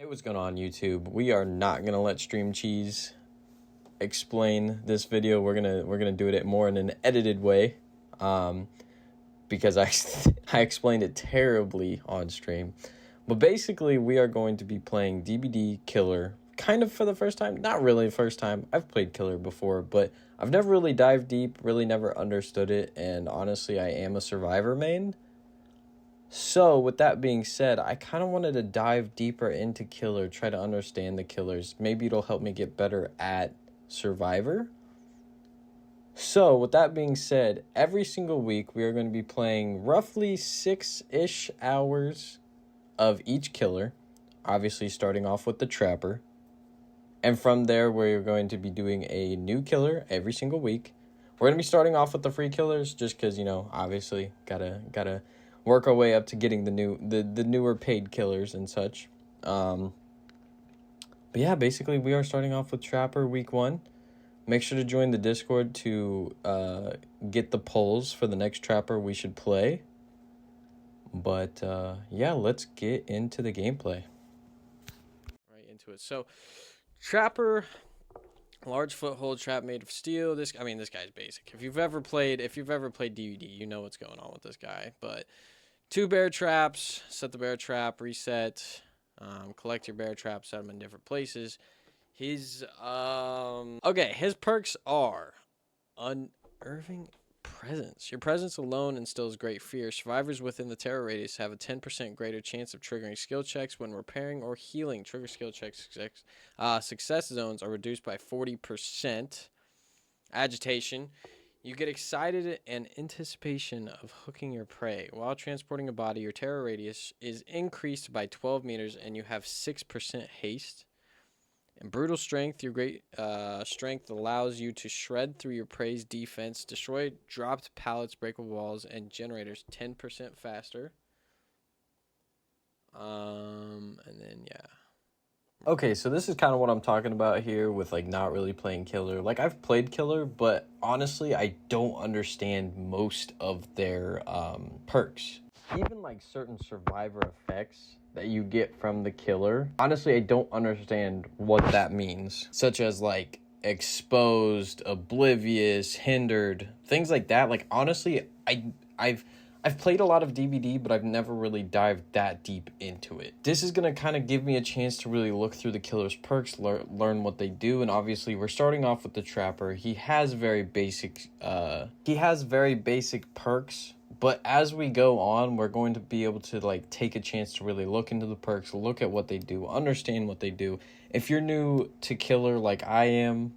What's going on, YouTube? We are not gonna let Stream Cheese explain this video. We're gonna do it more in an edited way, because I I explained it terribly on stream. But basically, we are going to be playing DBD Killer, kind of for the first time. Not really the first time. I've played Killer before, but I've never really dived deep, really never understood it, and honestly, I am a Survivor main. So, with that being said, I kind of wanted to dive deeper into Killer, try to understand the killers. Maybe it'll help me get better at Survivor. So, with that being said, every single week we are going to be playing roughly 6-ish hours of each killer. Obviously, starting off with the Trapper. And from there, we're going to be doing a new killer every single week. We're going to be starting off with the free killers just because, you know, obviously, gotta work our way up to getting the newer paid killers and such. But yeah, basically we are starting off with Trapper week 1. Make sure to join the Discord to get the polls for the next Trapper we should play. But yeah, let's get into the gameplay. Right into it. So Trapper, large foothold trap made of steel. This guy's basic. If you've ever played DVD, you know what's going on with this guy. But 2 bear traps, set the bear trap, reset, collect your bear traps, set them in different places. His perks are unnerving presence. Your presence alone instills great fear. Survivors within the terror radius have a 10% greater chance of triggering skill checks when repairing or healing. Trigger skill checks. Success zones are reduced by 40%. Agitation. You get excited and anticipation of hooking your prey. While transporting a body, your terror radius is increased by 12 meters and you have 6% haste. And brutal strength, your great strength allows you to shred through your prey's defense, destroy dropped pallets, breakable walls, and generators 10% faster. And then, yeah. Okay, so this is kind of what I'm talking about here with, like, not really playing Killer. Like, I've played Killer, but honestly, I don't understand most of their perks. Even, like, certain Survivor effects that you get from the Killer, honestly, I don't understand what that means. Such as, like, exposed, oblivious, hindered, things like that. Like, honestly, I've played a lot of DBD, but I've never really dived that deep into it. This is going to kind of give me a chance to really look through the killer's perks, learn what they do, and obviously we're starting off with the Trapper. He has very basic perks, but as we go on, we're going to be able to, like, take a chance to really look into the perks, look at what they do, understand what they do. If you're new to Killer like I am,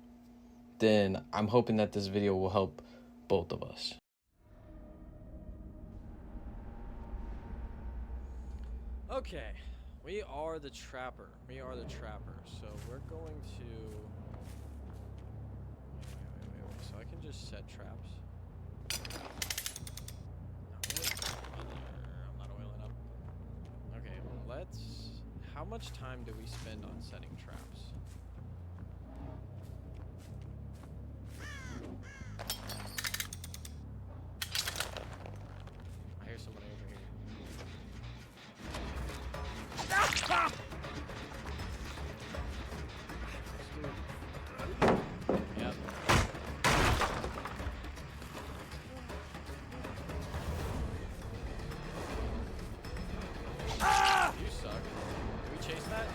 then I'm hoping that this video will help both of us. Okay, we are the Trapper. So we're going to... Wait. So I can just set traps. I'm not oiling up. Okay, how much time do we spend on setting traps? I hear somebody over here. Yep. You suck. Can we chase that?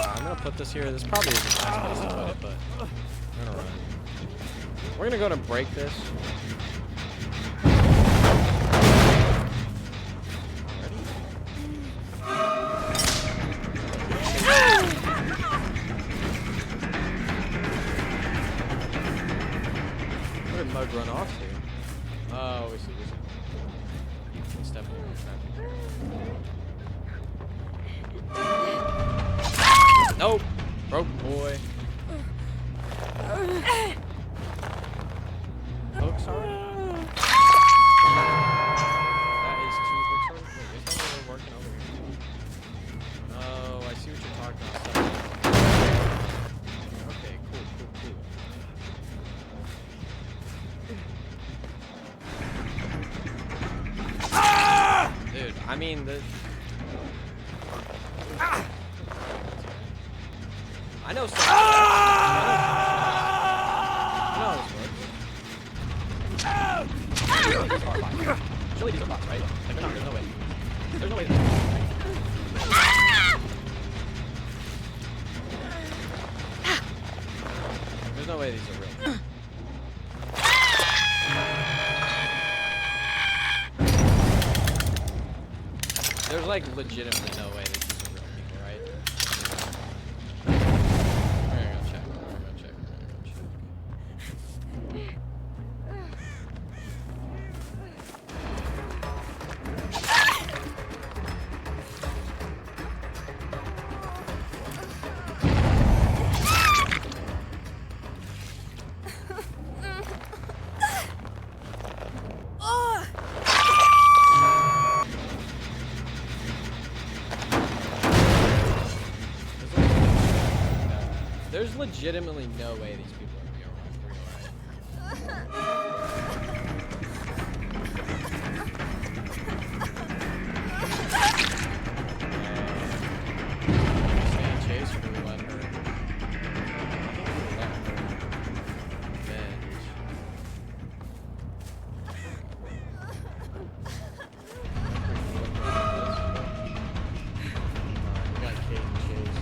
I'm gonna put this here. This probably isn't the best place to put it, but we're gonna run. We're gonna go to break this. Where did Mug run off to? Oh, we see. He's stepping in. Nope. Broke boy. Hooks already? That is 2 hooks already? Wait, there's no way working over here. Oh, I see what you're talking about. Okay, cool. I mean, I know some. I know this works. Surely these are bots, right? Like, they're not. There's no way. There's no way. There's no way these are real. There's like legitimately no way that these are real people, right? We're gonna go check. We're gonna go check. We're gonna go check. There's legitimately no way these people are real, Stay in chase, or do we let her? We got Kate and Chase.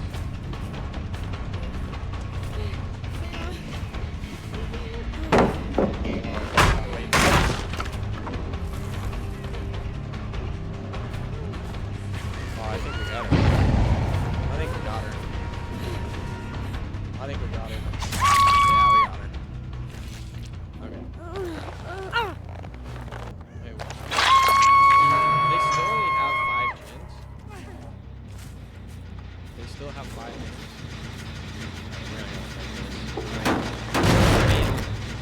I think we got her. Yeah, we got her. Okay. Wait, what? They still only have 5 gens? They still have 5 gens? We're gonna go check this.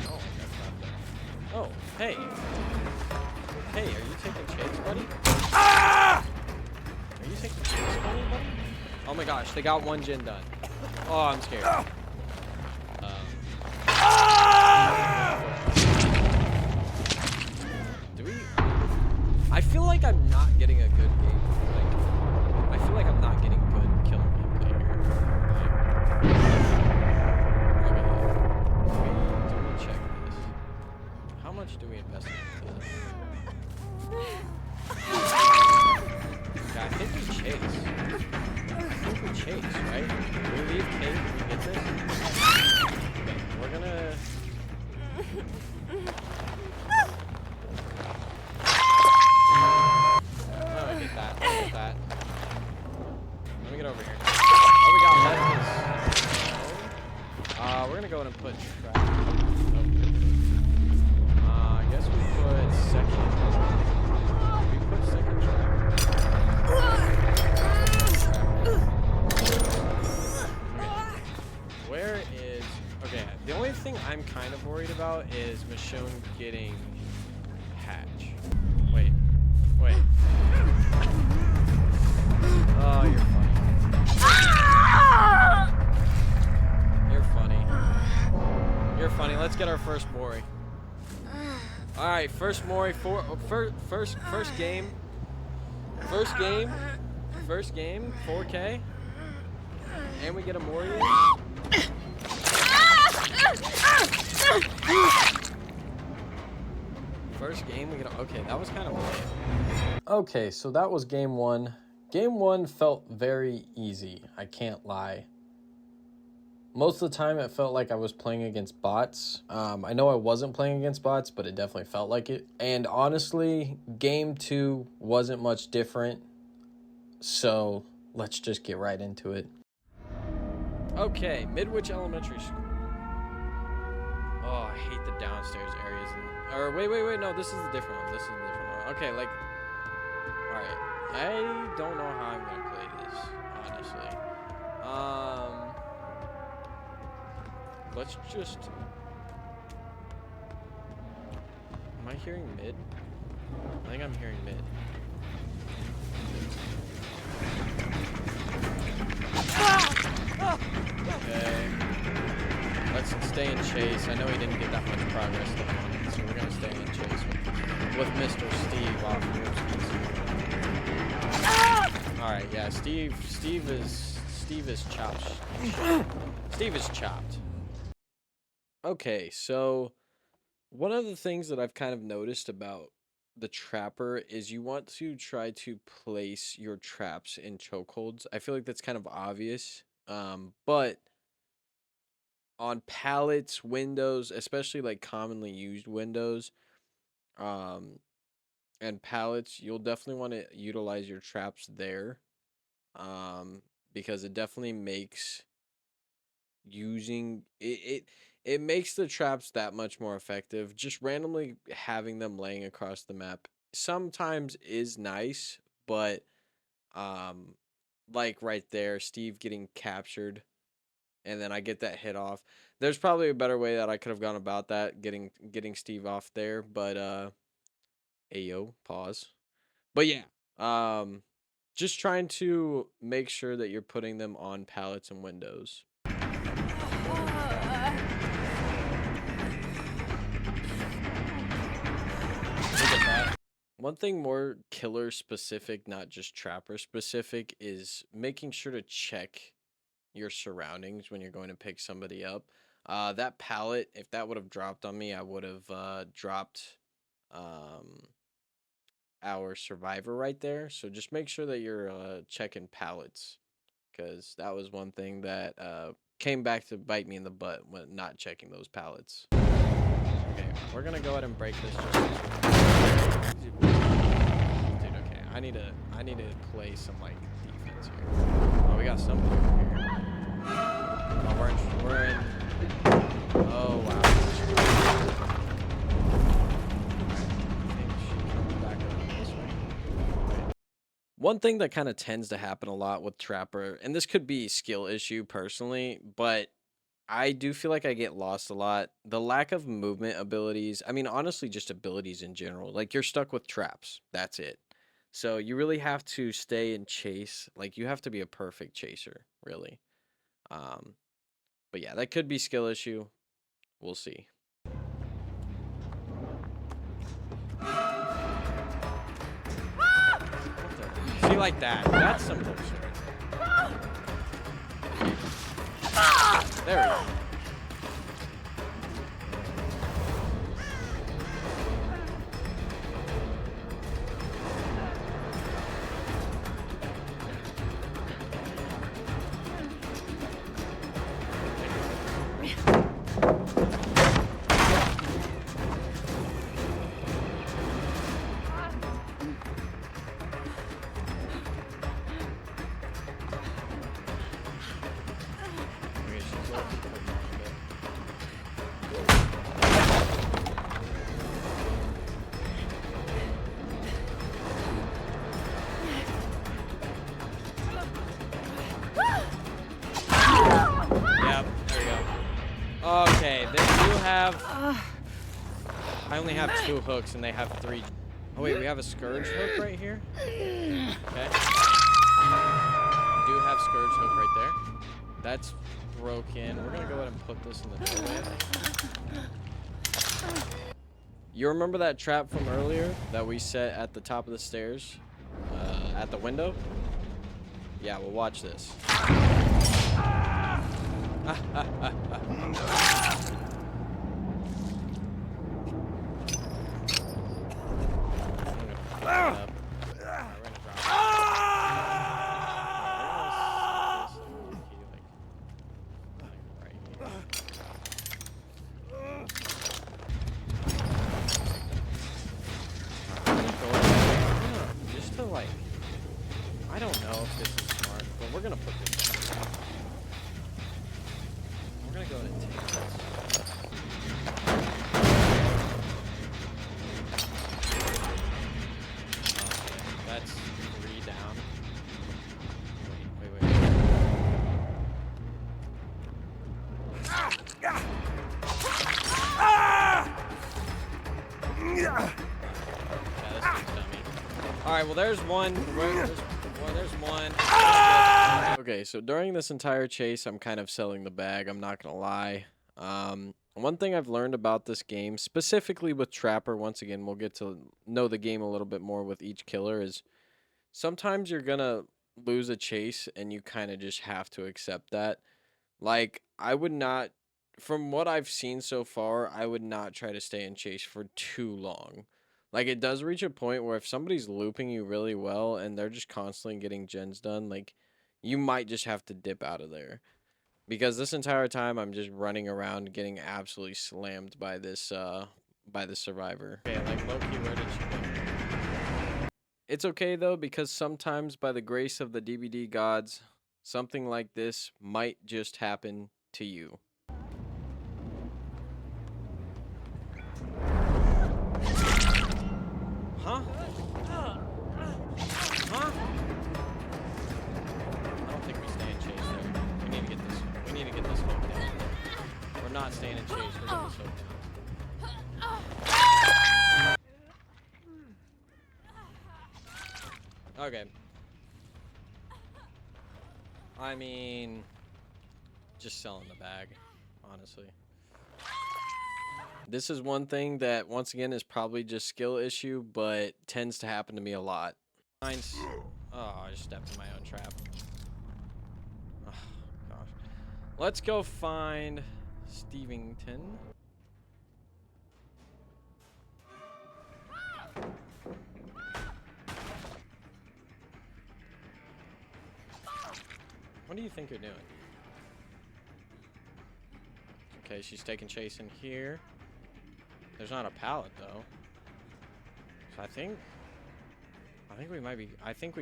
Oh, that's not there. Oh, hey. Hey, are you taking chase, buddy? Are you taking chase, buddy? Oh my gosh, they got 1 gen done. Oh, I'm scared. Do we? I feel like I'm not getting a good game. Like, I feel like I'm not getting good killer gameplay here. Like, okay, do we check this? How much do we invest in this? Yeah, I think we chase. Chase, right? We leave Kate when we get this. Okay, we're gonna. Oh, I get that. I get that. Let me get over here. Oh, we got left. We're gonna go in and put track. Oh. I guess we put second. We put second track. Where is... Okay, the only thing I'm kind of worried about is Michonne getting Hatch. Wait. Oh, you're funny. You're funny. You're funny. Let's get our first Mori. Alright, first Mori. First game. First game, 4K. And we get a Mori. First game, we get a... Okay, that was kind of weird. Okay, so that was game 1. Game 1 felt very easy, I can't lie. Most of the time, it felt like I was playing against bots. I know I wasn't playing against bots, but it definitely felt like it. And honestly, game 2 wasn't much different. So, let's just get right into it. Okay, Midwich Elementary School. Oh, I hate the downstairs areas. Or wait, no, this is a different one. This is a different one. Okay, like, all right. I don't know how I'm gonna play this, honestly. Let's just. Am I hearing mid? I think I'm hearing mid. Okay. Let's stay in chase. I know he didn't get that much progress done, so we're gonna stay in chase with Mr. Steve off Noob. Alright, yeah, Steve is chopped. Steve is chopped. Okay, so one of the things that I've kind of noticed about the trapper is you want to try to place your traps in chokeholds. I feel like that's kind of obvious. But on pallets, windows, especially like commonly used windows, um, and pallets, you'll definitely want to utilize your traps there. Um, because it definitely makes using it makes the traps that much more effective. Just randomly having them laying across the map sometimes is nice, but um like right there, Steve getting captured and then I get that hit off. There's probably a better way that I could have gone about that, getting Steve off there, but ayo, pause. But yeah, um just trying to make sure that you're putting them on pallets and windows. Look at that. One thing more killer specific, not just trapper specific, is making sure to check your surroundings when you're going to pick somebody up. That pallet, if that would have dropped on me, I would have dropped um, our survivor right there. So just make sure that you're checking pallets, because that was one thing that came back to bite me in the butt when not checking those pallets. Okay, we're gonna go ahead and break this. Dude, okay, I need to play some like defense here. Oh, we got something over here. Oh, we're in. Oh wow. One thing that kind of tends to happen a lot with Trapper, and this could be skill issue personally, but I do feel like I get lost a lot. The lack of movement abilities, I mean, honestly, just abilities in general. Like, you're stuck with traps. That's it. So, you really have to stay and chase. Like, you have to be a perfect chaser, really. Um, but yeah, that could be skill issue. We'll see. See, like that. That's some bullshit. There we go. Okay, they do have... I only have 2 hooks and they have 3. Oh wait, we have a Scourge hook right here? Okay. We do have Scourge hook right there. That's broken. We're gonna go ahead and put this in the doorway. You remember that trap from earlier that we set at the top of the stairs? At the window? Yeah, well watch this. Just to like, I don't know if this is smart, but we're gonna put this in. We're gonna go ahead and take this. Okay, that's 3 down. Wait. Yeah, this is dummy. Alright, well there's one. There's one. Okay, so during this entire chase, I'm kind of selling the bag. I'm not gonna lie. One thing I've learned about this game, specifically with Trapper, once again, we'll get to know the game a little bit more with each killer, is sometimes you're gonna lose a chase and you kind of just have to accept that. Like, I would not, from what I've seen so far, I would not try to stay in chase for too long. Like, it does reach a point where if somebody's looping you really well and they're just constantly getting gens done, like, you might just have to dip out of there. Because this entire time I'm just running around getting absolutely slammed by this survivor. Okay, like low-key, where did she go? It's okay though, because sometimes by the grace of the DVD gods, something like this might just happen to you. Huh? Huh? I don't think we stay in chase there. We need to get this. We need to get this hook down. We're not staying in chase. We're getting this hook down. Okay. I mean, just selling the bag, honestly. This is one thing that, once again, is probably just skill issue, but tends to happen to me a lot. Mine's... Oh, I just stepped in my own trap. Oh, gosh. Let's go find Stevington. What do you think you're doing? Okay, she's taking chase in here. There's not a pallet though. So I think we might be, I think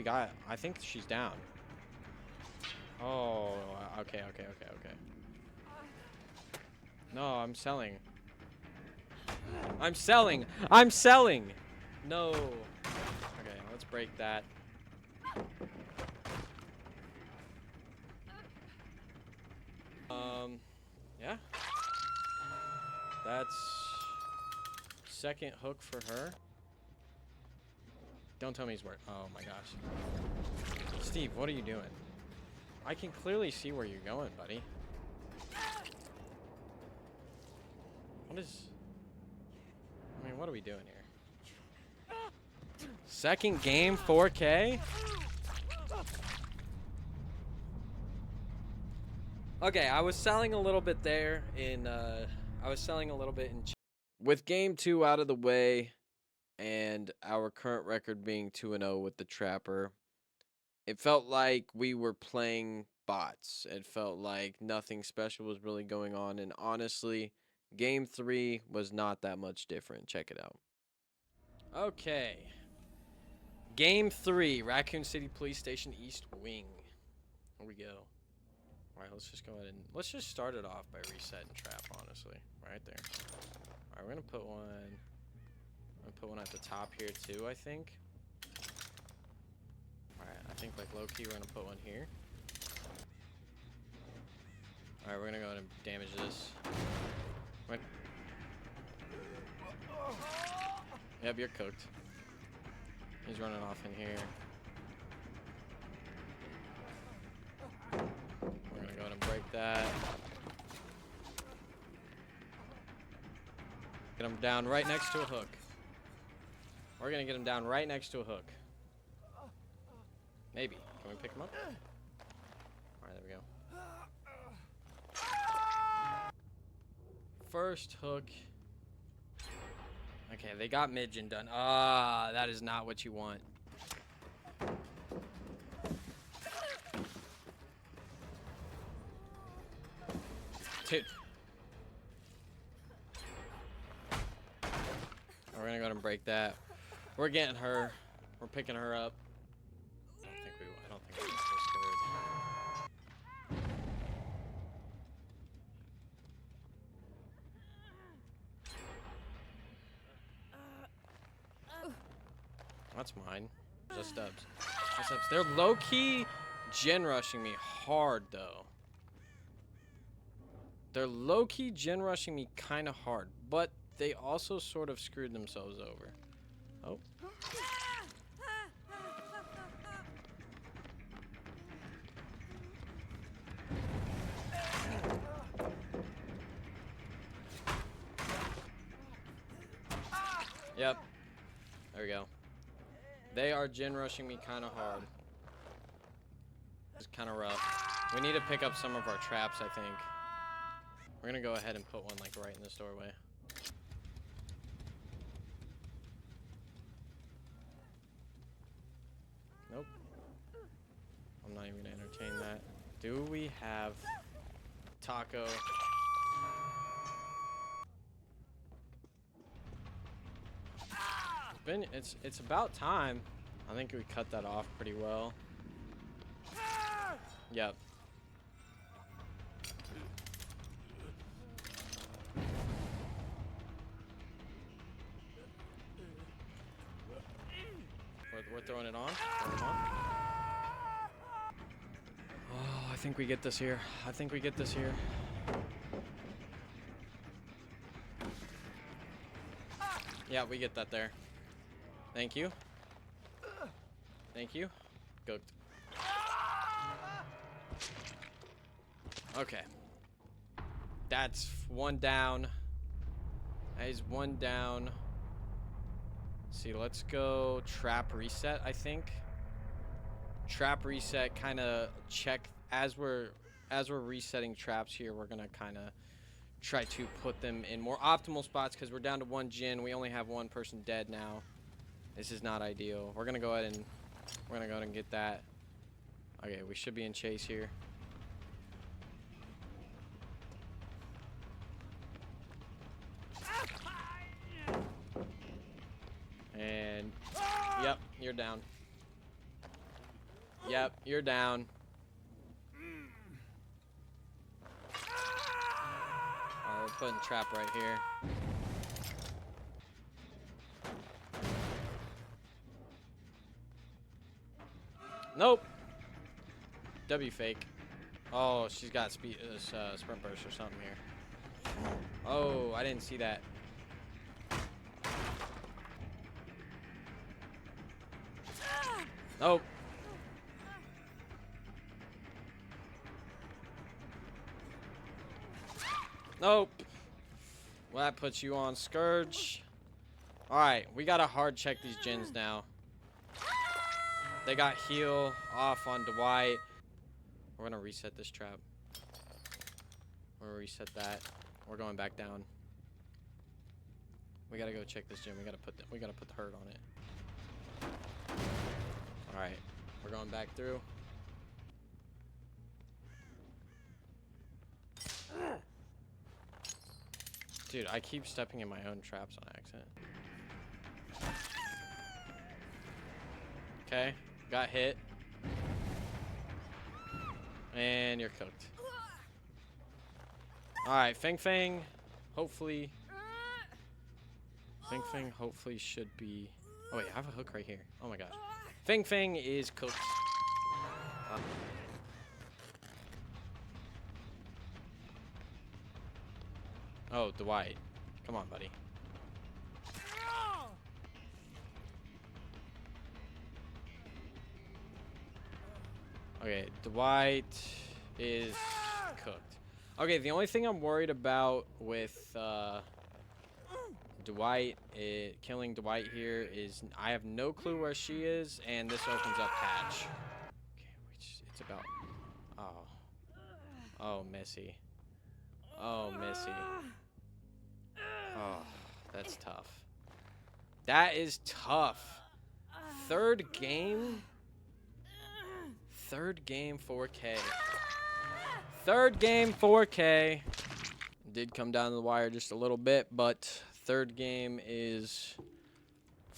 she's down. Oh, okay. No, I'm selling. I'm selling! No. Okay, let's break that. Yeah. That's second hook for her. Don't tell me he's working. Oh my gosh. Steve, what are you doing? I can clearly see where you're going, buddy. What is... I mean, what are we doing here? Second game, 4K? Okay, I was selling a little bit there in, with game 2 out of the way and our current record being 2-0 with the Trapper, it felt like we were playing bots. It felt like nothing special was really going on, and honestly, game 3 was not that much different. Check it out. Okay. Game 3, Raccoon City Police Station East Wing. Here we go. Alright, let's just go ahead and... Let's just start it off by resetting trap, honestly. Right there. Alright, we're gonna put one... I'm gonna put one at the top here, too, I think. Alright, I think, like, low-key, we're gonna put one here. Alright, we're gonna go ahead and damage this. Right. Yep, you're cooked. He's running off in here. We're gonna go ahead and break that. Get him down right next to a hook. We're gonna get him down right next to a hook. Maybe. Can we pick him up? Alright, there we go. First hook. Okay, they got Midgen done. Ah, that is not what you want. Dude. We're gonna go ahead and break that. We're getting her. We're picking her up. I don't think we just scared. That's mine. Just Stubbs. Just Stubbs. They're low-key gen rushing me hard though. They're low-key gen rushing me kind of hard, but they also sort of screwed themselves over. Oh. Yep. There we go. They are gen rushing me kind of hard. It's kind of rough. We need to pick up some of our traps, I think. We're gonna go ahead and put one like right in this doorway. Nope. I'm not even gonna entertain that. Do we have taco? It's about time. I think we cut that off pretty well. Yep. We're throwing it on. Oh, I think we get this here. I think we get this here. Yeah, we get that there. Thank you. Thank you. Cooked. Okay. That's one down. That is one down. See, let's go trap reset, I think. Trap reset, kind of check as we're resetting traps here, we're going to kind of try to put them in more optimal spots because we're down to one Jinn. We only have one person dead now. This is not ideal. We're going to go ahead and get that. Okay, we should be in chase here. And yep, you're down. Yep, you're down. Alright, we're putting trap right here. Nope. W fake. Oh, she's got speed, sprint burst or something here. Oh, I didn't see that. Nope. Nope. Well, that puts you on Scourge. Alright, we gotta hard check these Jinns now. They got heal off on Dwight. We're gonna reset this trap. We're gonna reset that. We're going back down. We gotta go check this Jinn. We gotta put the hurt on it. Alright, we're going back through. Dude, I keep stepping in my own traps on accident. Okay, got hit. And you're cooked. Alright, Feng Feng, hopefully. Feng Feng hopefully should be... Oh wait, I have a hook right here. Oh my gosh. Feng Feng is cooked. Oh, Dwight. Come on, buddy. Okay, Dwight is cooked. Okay, the only thing I'm worried about with killing Dwight here is I have no clue where she is, and this opens up hatch. Okay, it's about... Oh, Missy. Oh, Missy. Oh, that's tough. That is tough. Third game 4K. Third game 4K. Did come down to the wire just a little bit, but third game is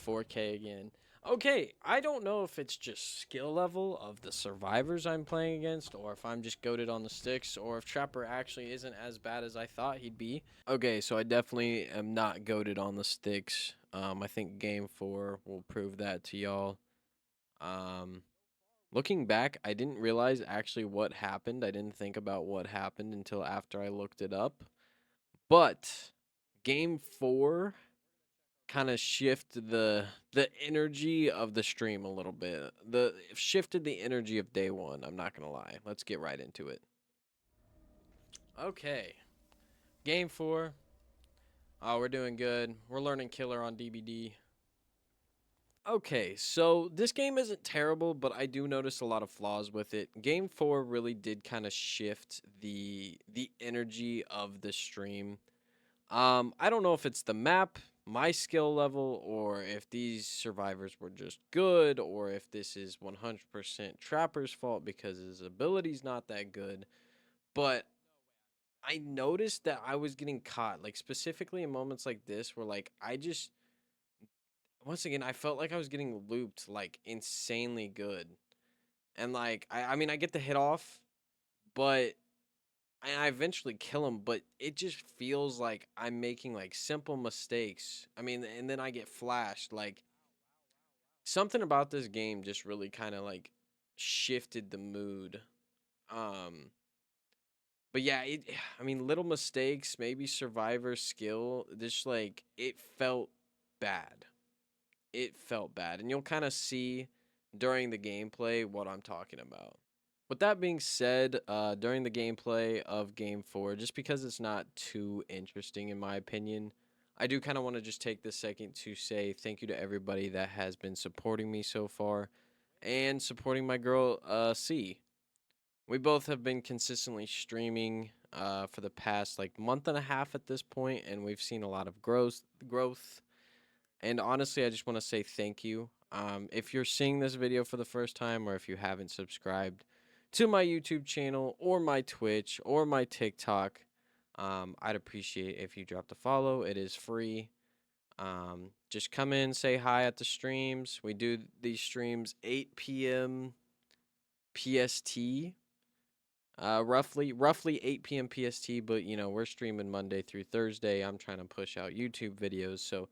4K again. Okay, I don't know if it's just skill level of the survivors I'm playing against, or if I'm just goated on the sticks, or if Trapper actually isn't as bad as I thought he'd be. Okay, so I definitely am not goated on the sticks. I think game 4 will prove that to y'all. Looking back, I didn't realize actually what happened. I didn't think about what happened until after I looked it up. But game 4 kind of shifted the energy of the stream a little bit. Shifted the energy of day 1. I'm not gonna lie. Let's get right into it. Okay, game 4. Oh, we're doing good. We're learning killer on DBD. Okay, so this game isn't terrible, but I do notice a lot of flaws with it. Game 4 really did kind of shift the energy of the stream. I don't know if it's the map, my skill level, or if these survivors were just good, or if this is 100% Trapper's fault because his ability's not that good. But I noticed that I was getting caught, like specifically in moments like this, where like I just once again I felt like I was getting looped like insanely good, and like I mean I get the hit off, but I eventually kill him, but it just feels like I'm making like simple mistakes. I mean, and then I get flashed. Like something about this game just really kind of like shifted the mood. Um, but yeah, I mean, little mistakes, maybe survivor skill. Just like it felt bad. It felt bad, and you'll kind of see during the gameplay what I'm talking about. With that being said, during the gameplay of Game 4, just because it's not too interesting in my opinion, I do kind of want to just take this second to say thank you to everybody that has been supporting me so far and supporting my girl, C. We both have been consistently streaming for the past like month and a half at this point, and we've seen a lot of growth. And honestly, I just want to say thank you. If you're seeing this video for the first time, or if you haven't subscribed to my YouTube channel or my Twitch or my TikTok, I'd appreciate if you dropped a follow. It is free. Just come in, say hi at the streams. We do these streams 8 p.m. PST, roughly 8 p.m. PST. But you know we're streaming Monday through Thursday. I'm trying to push out YouTube videos, so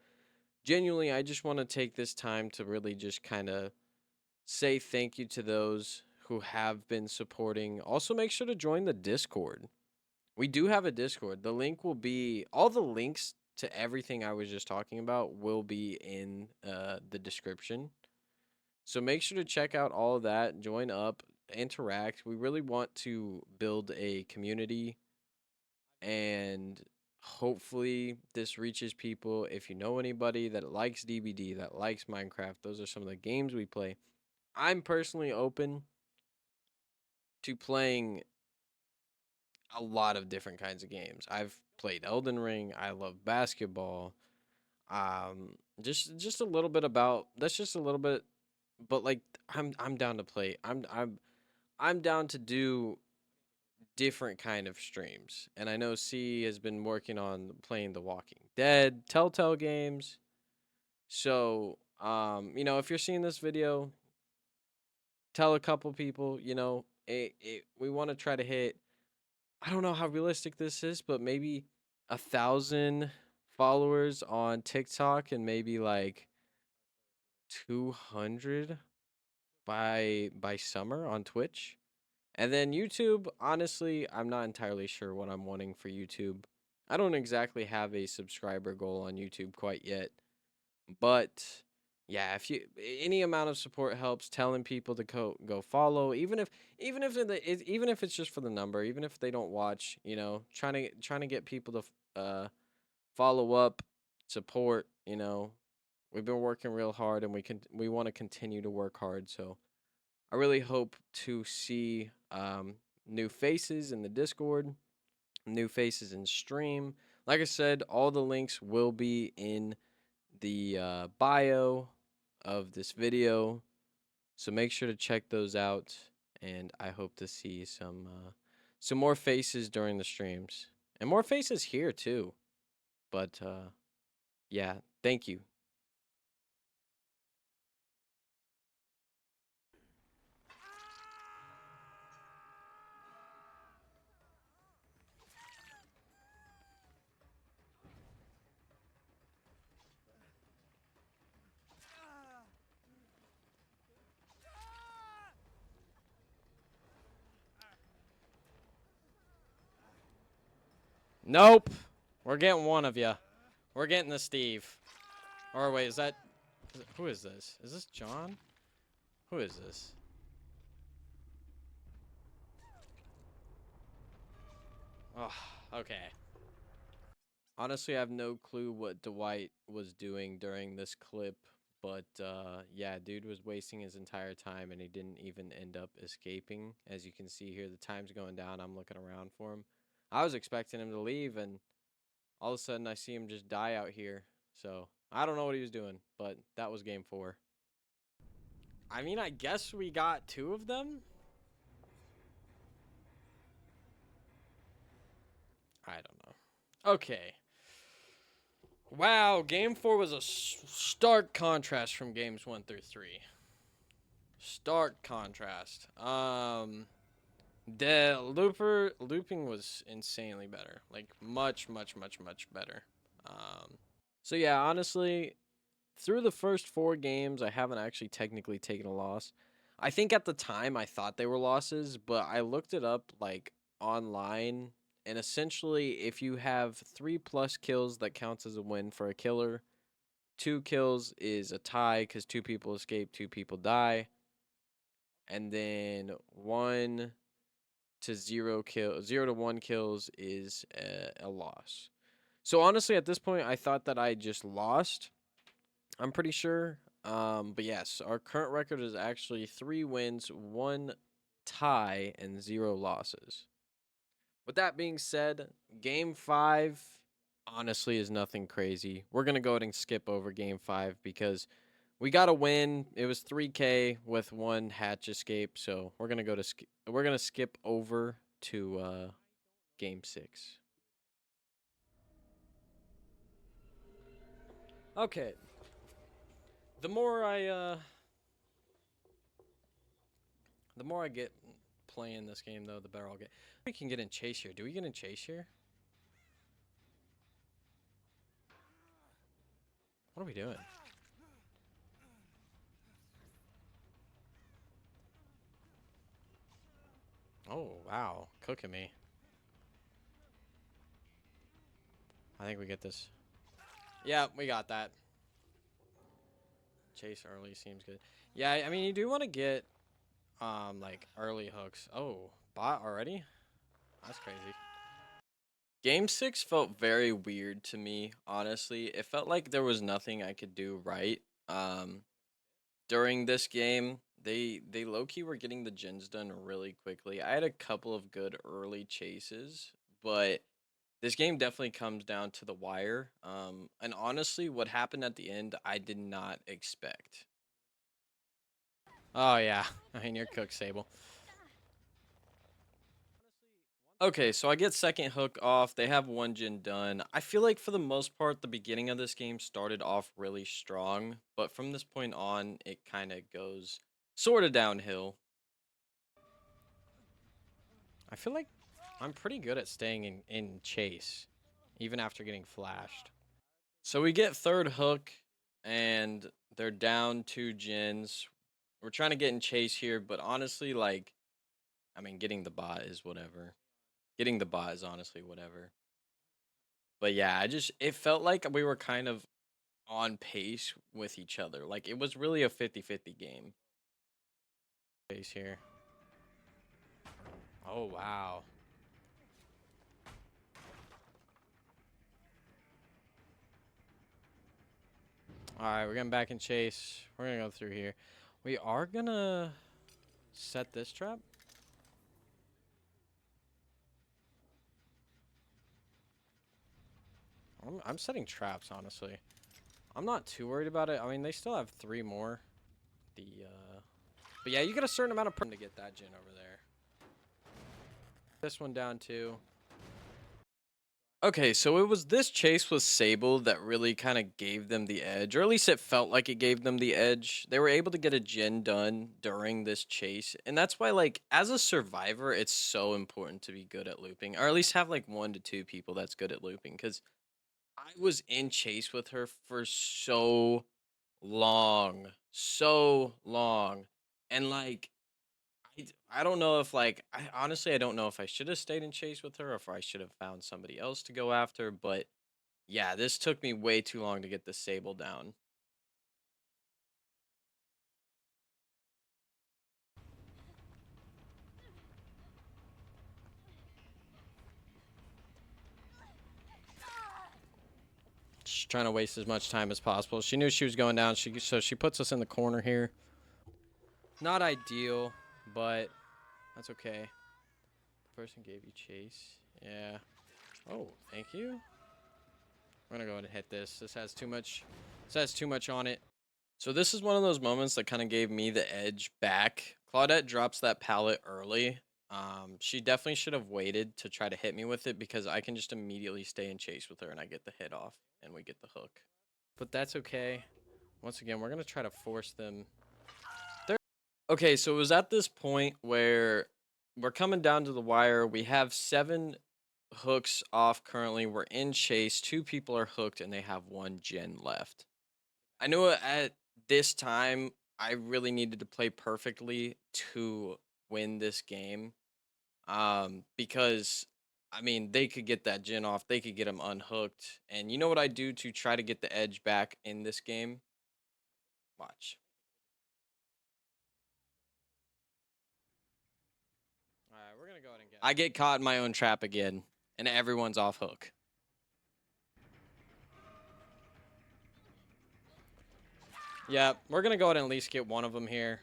genuinely, I just want to take this time to really just kind of say thank you to those who have been supporting. Also, make sure to join the Discord. We do have a Discord. The link will be, all the links to everything I was just talking about will be in the description. So make sure to check out all of that, join up, interact. We really want to build a community, and hopefully this reaches people. If you know anybody that likes DBD, that likes Minecraft, those are some of the games we play. I'm personally open to playing a lot of different kinds of games. I've played Elden Ring. I love basketball. Just a little bit about that's just a little bit, but like I'm down to play. I'm down to do different kind of streams. And I know C has been working on playing The Walking Dead, Telltale games. So, you know, if you're seeing this video, tell a couple people, you know, we want to try to hit, I don't know how realistic this is, but maybe 1,000 followers on TikTok and maybe like 200 by summer on Twitch. And then YouTube, honestly, I'm not entirely sure what I'm wanting for YouTube. I don't exactly have a subscriber goal on YouTube quite yet. But yeah, if you any amount of support helps, telling people to go follow, even if it's just for the number, even if they don't watch, you know, trying to get people to follow up, support, you know. We've been working real hard, and we want to continue to work hard, so I really hope to see new faces in the Discord, new faces in stream. Like I said, all the links will be in the bio of this video, so make sure to check those out. And I hope to see some more faces during the streams, and more faces here too. But yeah, thank you. Nope. We're getting one of you. We're getting the Steve. Or wait, who is this? Is this John? Who is this? Oh, okay. Honestly, I have no clue what Dwight was doing during this clip. But yeah, dude was wasting his entire time and he didn't even end up escaping. As you can see here, the time's going down. I'm looking around for him. I was expecting him to leave, and all of a sudden I see him just die out here. So I don't know what he was doing, but that was game 4. I mean, I guess we got 2 of them. I don't know. Okay. Wow, game 4 was a stark contrast from games 1 through 3. Stark contrast. The looping was insanely better. Like much, much, much, much better. So yeah, honestly, through the first 4 games, I haven't actually technically taken a loss. I think at the time I thought they were losses, but I looked it up like online, and essentially if you have 3+ kills, that counts as a win for a killer. 2 kills is a tie because 2 people escape, 2 people die. And then 1 to 0 to 1 kills is a loss. So honestly, at this point, I thought that I just lost. I'm pretty sure. But yes, our current record is actually 3 wins, 1 tie, and 0 losses. With that being said, game 5 honestly is nothing crazy. We're gonna go ahead and skip over game 5 because we got a win. It was 3K with 1 hatch escape, so we're gonna skip over to game 6. Okay. The more I get playing this game, though, the better I'll get. We can get in chase here. Do we get in chase here? What are we doing? Oh, wow. Cooking me. I think we get this. Yeah, we got that. Chase early seems good. Yeah, I mean, you do want to get, like, early hooks. Oh, bot already? That's crazy. Game 6 felt very weird to me, honestly. It felt like there was nothing I could do right. During this game, they low-key were getting the gens done really quickly. I had a couple of good early chases, but this game definitely comes down to the wire. And honestly, what happened at the end, I did not expect. Oh yeah, I mean, you're cooked, Sable. Okay, so I get second hook off. They have 1 gen done. I feel like for the most part, the beginning of this game started off really strong, but from this point on, it kind of goes sort of downhill. I feel like I'm pretty good at staying in chase, even after getting flashed. So we get third hook, and they're down 2 gens. We're trying to get in chase here, but honestly, like, I mean, getting the bot is whatever. Getting the bot is honestly whatever. But yeah, it felt like we were kind of on pace with each other. Like, it was really a 50-50 game. Pace here. Oh, wow. All right, we're getting back in chase. We're going to go through here. We are going to set this trap. I'm setting traps, honestly. I'm not too worried about it. I mean, they still have 3 more. But yeah, you get a certain amount of to get that gen over there. This one down too. Okay, so it was this chase with Sable that really kind of gave them the edge, or at least it felt like it gave them the edge. They were able to get a gen done during this chase, and that's why, like, as a survivor, it's so important to be good at looping, or at least have like 1 to 2 people that's good at looping, because I was in chase with her for so long, and like, I don't know if, like, honestly, I don't know if I should have stayed in chase with her or if I should have found somebody else to go after, but yeah, this took me way too long to get the Sable down. Just trying to waste as much time as possible. She knew she was going down, so she puts us in the corner here. Not ideal, but that's okay. The person gave you chase. Yeah. Oh, thank you. We're gonna go ahead and hit this. This has too much. This has too much on it. So this is one of those moments that kind of gave me the edge back. Claudette drops that pallet early. She definitely should have waited to try to hit me with it because I can just immediately stay in chase with her and I get the hit off and we get the hook. But that's okay. Once again, we're gonna try to force them. Okay, so it was at this point where we're coming down to the wire. We have 7 hooks off currently. We're in chase. 2 people are hooked and they have 1 gen left. I knew at this time I really needed to play perfectly to win this game. Because I mean they could get that gen off, they could get him unhooked. And you know what I do to try to get the edge back in this game? Watch. Alright, we're gonna go ahead and get. I get caught in my own trap again, and everyone's off hook. Yeah, we're gonna go ahead and at least get one of them here.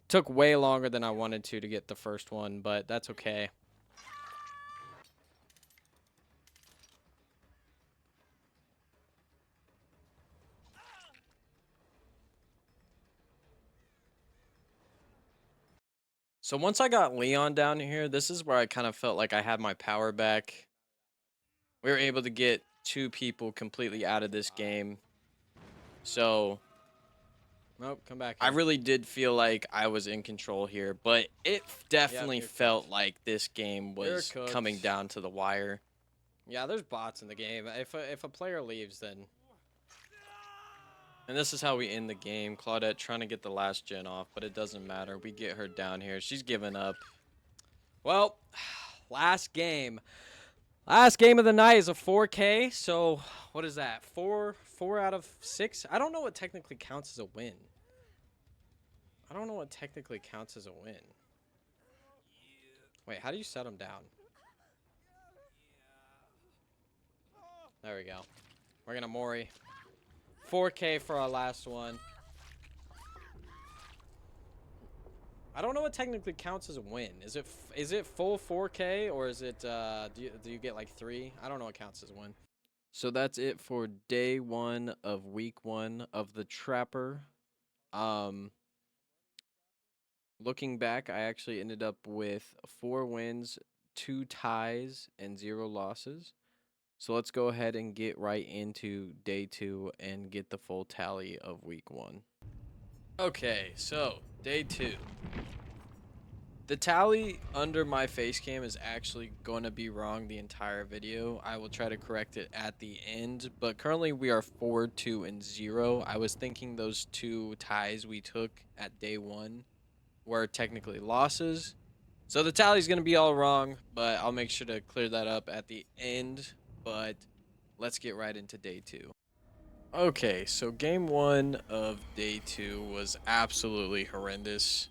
Took way longer than I wanted to get the first one, but that's okay. So once I got Leon down here, this is where I kind of felt like I had my power back. We were able to get 2 people completely out of this game. So, nope, come back here. I really did feel like I was in control here, but it definitely felt like this game was coming down to the wire. Yeah, there's bots in the game. If a player leaves, then... And this is how we end the game. Claudette trying to get the last gen off, but it doesn't matter. We get her down here. She's giving up. Well, last game. Last game of the night is a 4K. So, what is that? 4 out of 6? I don't know what technically counts as a win. I don't know what technically counts as a win. Wait, how do you set them down? There we go. We're going to Mori. 4K for our last one. I don't know what technically counts as a win. Is it full 4K or is it do you get like 3? I don't know what counts as a win. So that's it for day 1 of week 1 of the Trapper. Looking back, I actually ended up with 4 wins, 2 ties, and 0 losses. So let's go ahead and get right into day 2 and get the full tally of week 1. Okay, so day 2. The tally under my face cam is actually going to be wrong the entire video. I will try to correct it at the end, but currently we are 4, 2, and 0. I was thinking those 2 ties we took at day 1 were technically losses. So the tally is going to be all wrong, but I'll make sure to clear that up at the end. But let's get right into day 2. Okay, so game 1 of day 2 was absolutely horrendous.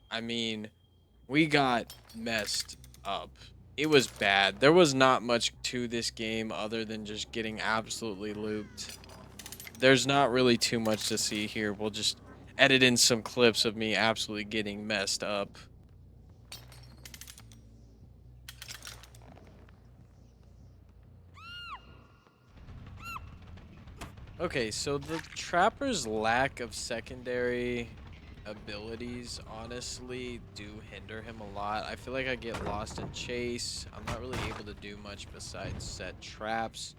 I mean, we got messed up. It was bad. There was not much to this game other than just getting absolutely looped. There's not really too much to see here. We'll just edit in some clips of me absolutely getting messed up. Okay, so the Trapper's lack of secondary abilities honestly do hinder him a lot. I feel like I get lost in chase. I'm not really able to do much besides set traps.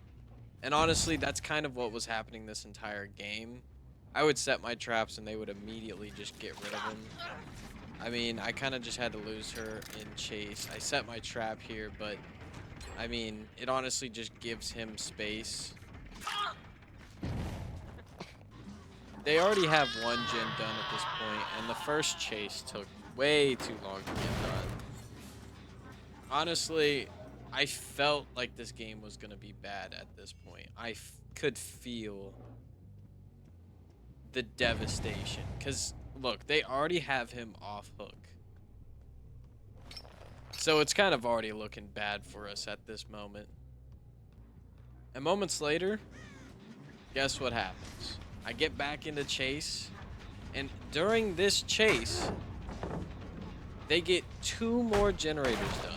And honestly, that's kind of what was happening this entire game. I would set my traps and they would immediately just get rid of him. I mean, I kind of just had to lose her in chase. I set my trap here, but I mean, it honestly just gives him space. They already have 1 gen done at this point, and the first chase took way too long to get done. Honestly, I felt like this game was going to be bad at this point. I could feel the devastation. Because, look, they already have him off hook. So it's kind of already looking bad for us at this moment. And moments later, guess what happens? I get back into chase, and during this chase, they get 2 more generators done.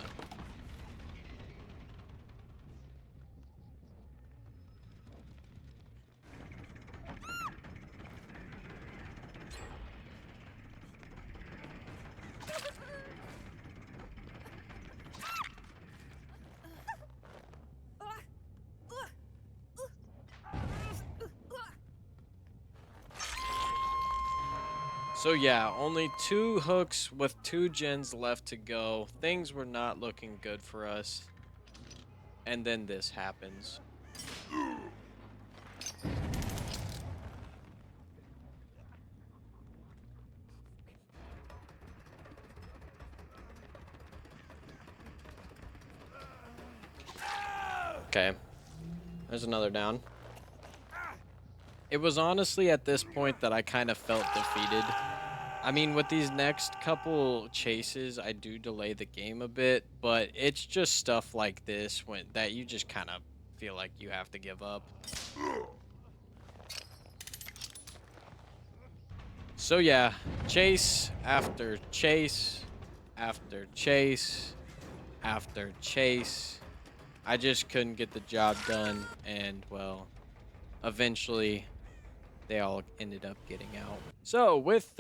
So yeah, only 2 hooks with 2 gens left to go. Things were not looking good for us. And then this happens. Okay. There's another down. It was honestly at this point that I kind of felt defeated. I mean, with these next couple chases, I do delay the game a bit, but it's just stuff like this that you just kind of feel like you have to give up. So yeah, chase after chase after chase after chase. I just couldn't get the job done, and well, eventually they all ended up getting out. So with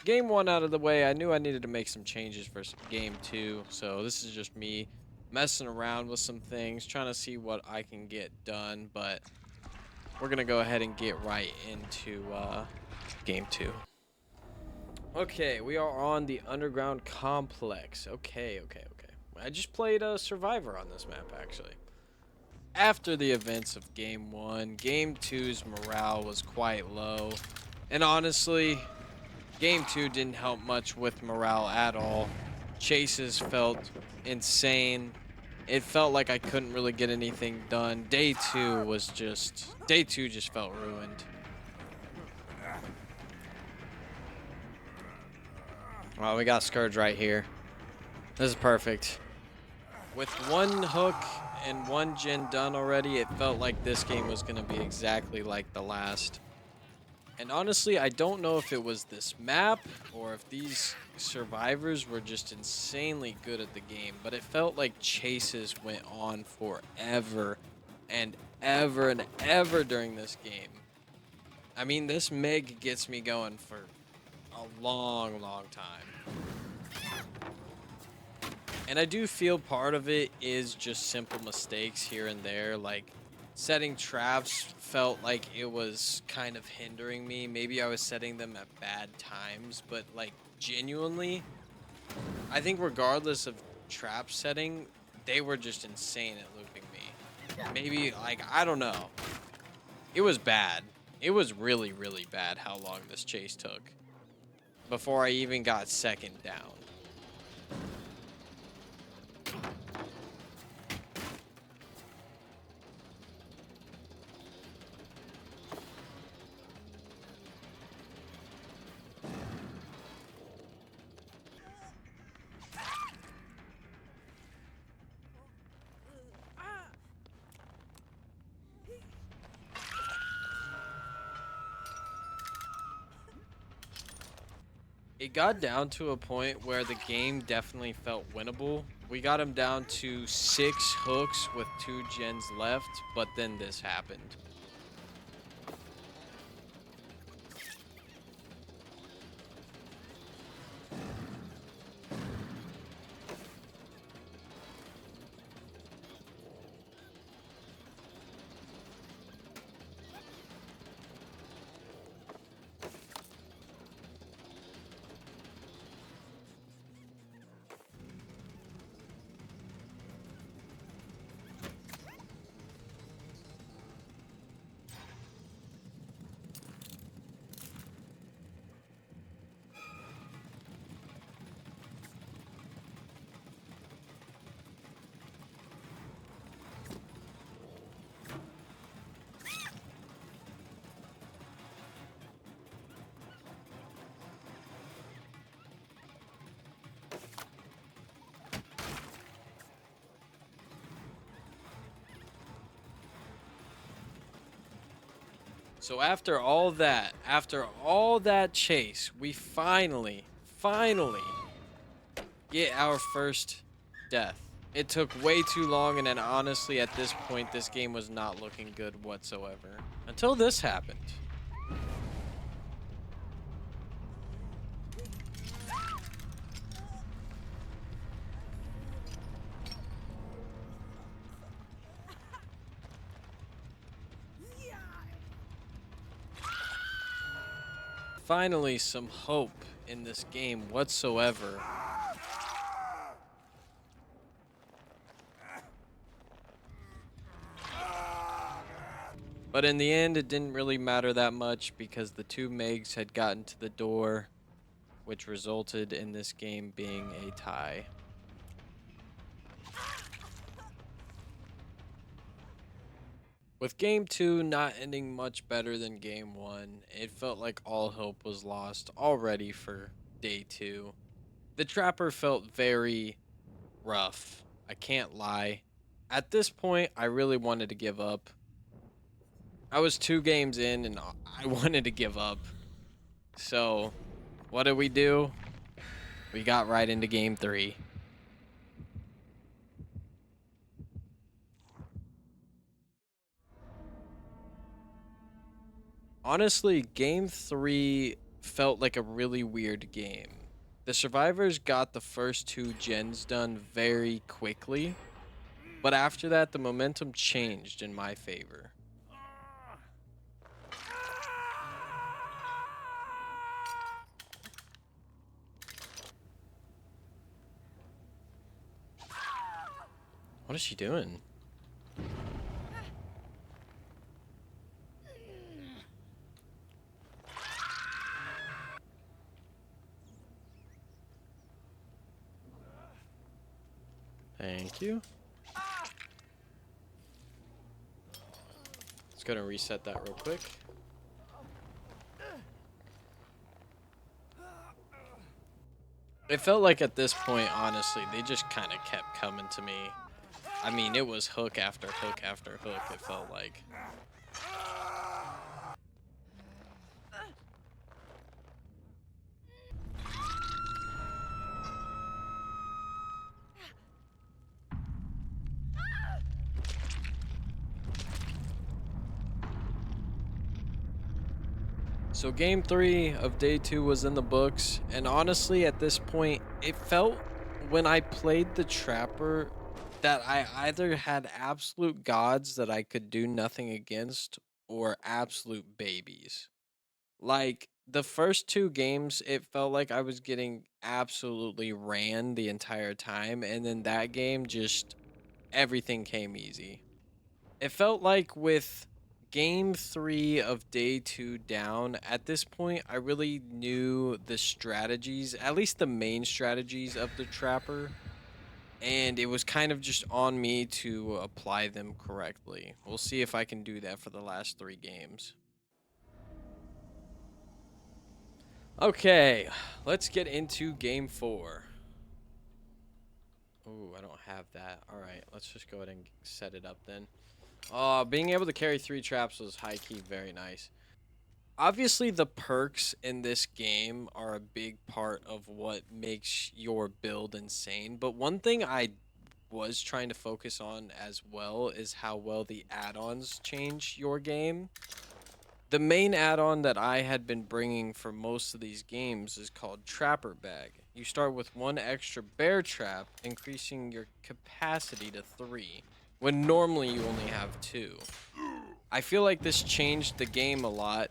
game 1 out of the way, I knew I needed to make some changes for game 2. So this is just me messing around with some things, trying to see what I can get done. But we're gonna go ahead and get right into game 2. Okay, we are on the underground complex. Okay. I just played a survivor on this map, actually. After the events of game 1, game 2's morale was quite low. And honestly, game 2 didn't help much with morale at all. Chases felt insane. It felt like I couldn't really get anything done. Day 2 just felt ruined. Well, we got Scourge right here. This is perfect. With 1 hook and 1 gen done already, it felt like this game was going to be exactly like the last. And honestly, I don't know if it was this map or if these survivors were just insanely good at the game, but it felt like chases went on forever and ever during this game. I mean, this Meg gets me going for a long time. And I do feel part of it is just simple mistakes here and there, like setting traps felt like it was kind of hindering me. Maybe I was setting them at bad times, but like genuinely, I think regardless of trap setting, they were just insane at looping me. Maybe, like, I don't know. It was bad. It was really bad how long this chase took before I even got second down. It got down to a point where the game definitely felt winnable. We got him down to 6 hooks with 2 gens left, but then this happened. So after all that chase, we finally get our first death. It took way too long, and then honestly, at this point, this game was not looking good whatsoever. Until this happened. Finally, some hope in this game whatsoever. But in the end, it didn't really matter that much because the two Megs had gotten to the door, which resulted in this game being a tie. With game 2 not ending much better than game 1, it felt like all hope was lost already for day 2. The Trapper felt very rough. I can't lie. At this point, I really wanted to give up. I was 2 games in and I wanted to give up. So, what did we do? We got right into game 3. Honestly, game 3 felt like a really weird game. The survivors got the first 2 gens done very quickly, but after that, the momentum changed in my favor. What is she doing? Thank you. Let's go and reset that real quick. It felt like at this point, honestly, they just kind of kept coming to me. I mean, it was hook after hook after hook, it felt like. So game 3 of day 2 was in the books, and honestly at this point it felt when I played the Trapper that I either had absolute gods that I could do nothing against or absolute babies. Like the first 2 games it felt like I was getting absolutely ran the entire time, and then that game just everything came easy. It felt like with game 3 of day 2 down, at this point, I really knew the strategies, at least the main strategies of the Trapper, and it was kind of just on me to apply them correctly. We'll see if I can do that for the last 3 games. Okay, let's get into game 4. Ooh, I don't have that. All right, let's just go ahead and set it up then. Being able to carry 3 traps was high-key very nice. Obviously, the perks in this game are a big part of what makes your build insane, but one thing I was trying to focus on as well is how well the add-ons change your game. The main add-on that I had been bringing for most of these games is called Trapper Bag. You start with 1 extra bear trap, increasing your capacity to 3, when normally you only have 2. I feel like this changed the game a lot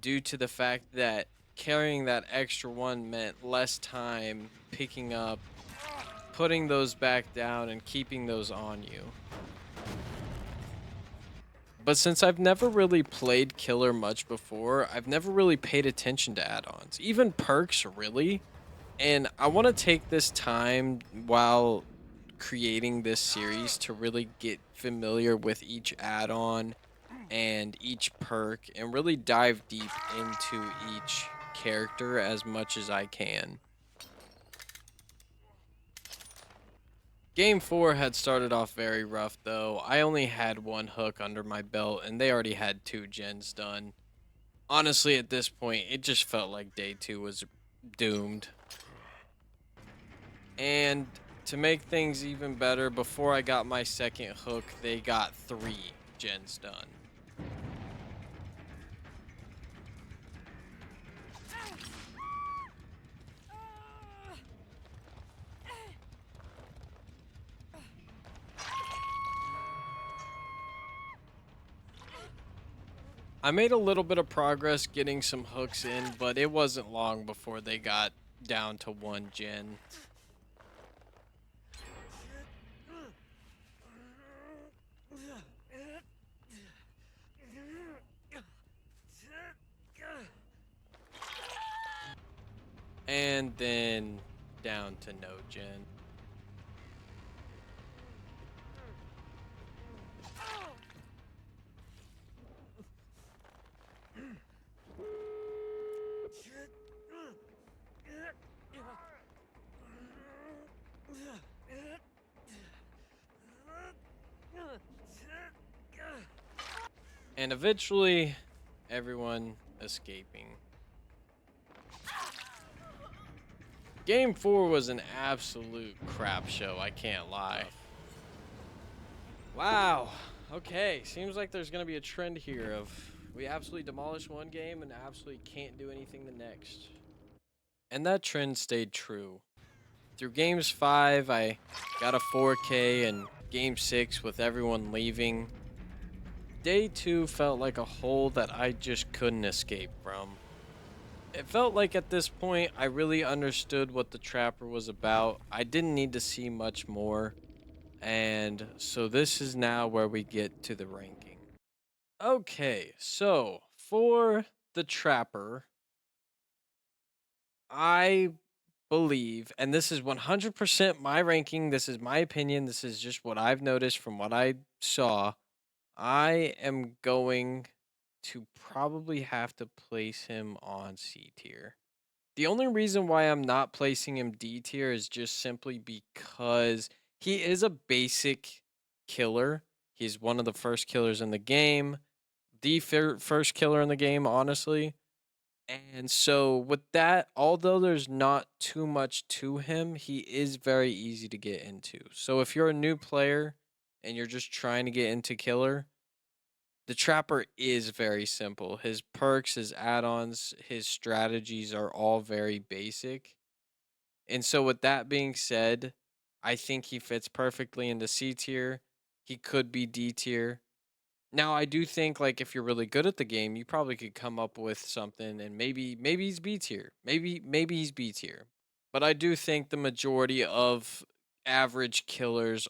due to the fact that carrying that extra 1 meant less time picking up, putting those back down, and keeping those on you. But since I've never really played Killer much before, I've never really paid attention to add-ons, even perks really. And I want to take this time while creating this series to really get familiar with each add-on and each perk and really dive deep into each character as much as I can. Game 4 had started off very rough though. I only had one hook under my belt and they already had 2 gens done. Honestly, at this point, it just felt like day 2 was doomed. And to make things even better, before I got my second hook, they got 3 gens done. I made a little bit of progress getting some hooks in, but it wasn't long before they got down to 1 gen. And then down to no gen. And eventually, everyone escaping. Game 4 was an absolute crap show, I can't lie. Wow. Okay, seems like there's going to be a trend here of we absolutely demolish one game and absolutely can't do anything the next. And that trend stayed true. Through games 5, I got a 4K, and game 6 with everyone leaving, day 2 felt like a hole that I just couldn't escape from. It felt like at this point I really understood what the Trapper was about. I didn't need to see much more. And so this is now where we get to the ranking. Okay, so for the Trapper, I believe, and this is 100% my ranking, this is my opinion, this is just what I've noticed from what I saw. I am going to probably have to place him on C tier. The only reason why I'm not placing him D tier is just simply because he is a basic killer. He's one of the first killers in the game, the first killer in the game, honestly. And so, with that, although there's not too much to him, he is very easy to get into. So, if you're a new player and you're just trying to get into killer, the Trapper is very simple. His perks, his add-ons, his strategies are all very basic. And so with that being said, I think he fits perfectly into C tier. He could be D tier. Now I do think like if you're really good at the game, you probably could come up with something and maybe he's B tier. Maybe he's B tier. But I do think the majority of average killers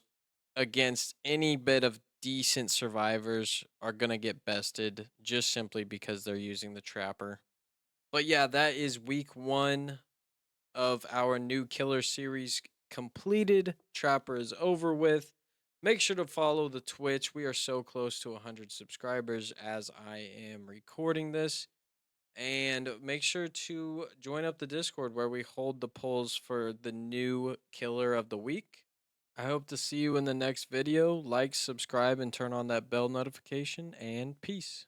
against any bit of decent survivors are going to get bested just simply because they're using the Trapper. But yeah, that is week 1 of our new killer series completed. Trapper is over with. Make sure to follow the Twitch. We are so close to 100 subscribers as I am recording this. And make sure to join up the Discord where we hold the polls for the new killer of the week. I hope to see you in the next video. Like, subscribe, and turn on that bell notification, and peace.